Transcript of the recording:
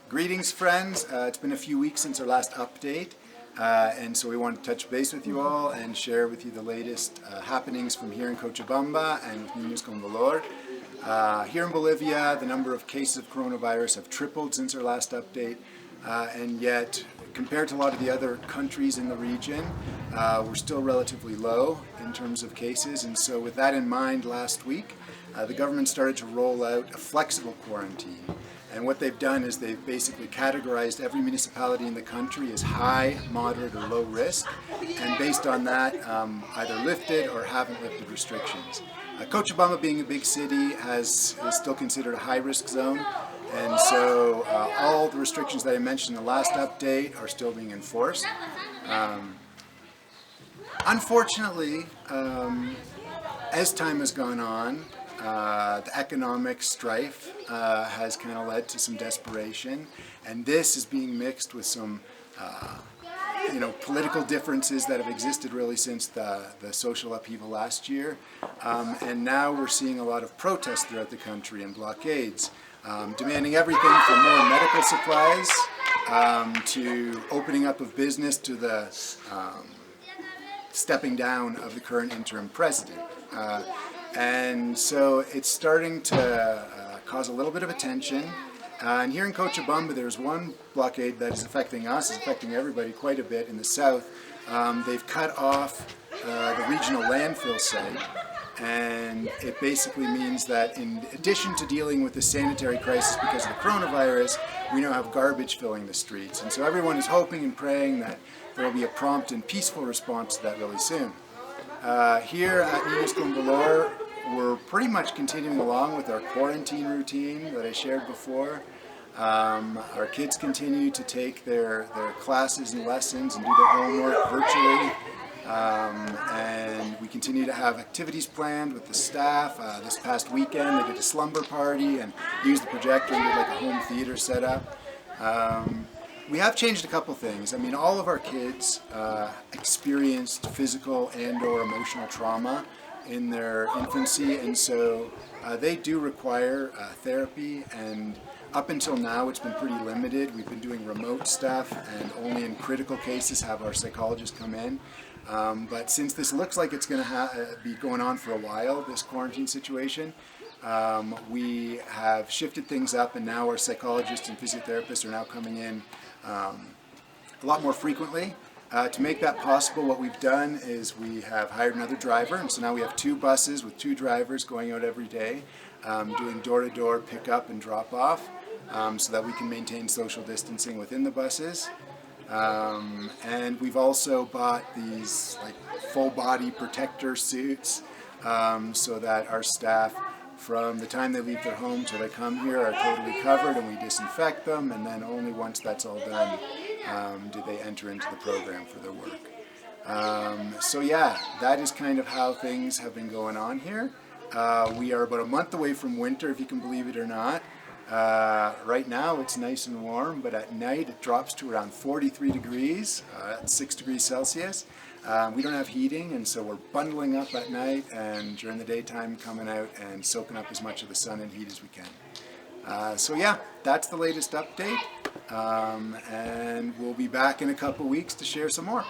Greetings, friends. It's been a few weeks since our last update, and so we want to touch base with you all and share with you the latest happenings from here in Cochabamba and with ninosconvalor. Here in Bolivia, the number of cases of coronavirus have tripled since our last update, and yet, compared to a lot of the other countries in the region, we're still relatively low in terms of cases. And so with that in mind, last week, the government started to roll out a flexible quarantine. And what they've done is they've basically categorized every municipality in the country as high, moderate, or low risk, and based on that, either lifted or haven't lifted restrictions. Cochabamba, being a big city, is still considered a high-risk zone, and so all the restrictions that I mentioned in the last update are still being enforced. Unfortunately, as time has gone on, the economic strife has kind of led to some desperation, and this is being mixed with some political differences that have existed really since the social upheaval last year, and now we're seeing a lot of protests throughout the country and blockades, demanding everything from more medical supplies to opening up of business to the stepping down of the current interim president. And so it's starting to cause a little bit of attention. And here in Cochabamba, there's one blockade that is affecting us, is affecting everybody quite a bit in the south. They've cut off the regional landfill site, and it basically means that in addition to dealing with the sanitary crisis because of the coronavirus, we now have garbage filling the streets. And so everyone is hoping and praying that there will be a prompt and peaceful response to that really soon. Here at ninosconvalor, we're pretty much continuing along with our quarantine routine that I shared before. Our kids continue to take their classes and lessons and do their homework virtually. And we continue to have activities planned with the staff. This past weekend they did a slumber party and used the projector and did like a home theater setup. We have changed a couple things. I mean, all of our kids experienced physical and or emotional trauma in their infancy, and so they do require therapy, and up until now it's been pretty limited. We've been doing remote stuff and only in critical cases have our psychologists come in. But since this looks like it's going to be going on for a while, this quarantine situation, we have shifted things up, and now our psychologists and physiotherapists are now coming in a lot more frequently. To make that possible, what we've done is we have hired another driver, and so now we have 2 buses with 2 drivers going out every day, doing door-to-door pickup and drop-off, so that we can maintain social distancing within the buses. And we've also bought these like full-body protector suits, so that our staff, from the time they leave their home till they come here, are totally covered, and we disinfect them, and then only once that's all done do they enter into the program for their work. So yeah, that is kind of how things have been going on here. We are about a month away from winter, if you can believe it or not. Right now it's nice and warm, but at night it drops to around 43 degrees, 6 degrees Celsius. We don't have heating, and so we're bundling up at night, and during the daytime coming out and soaking up as much of the sun and heat as we can. So yeah, that's the latest update, and we'll be back in a couple weeks to share some more.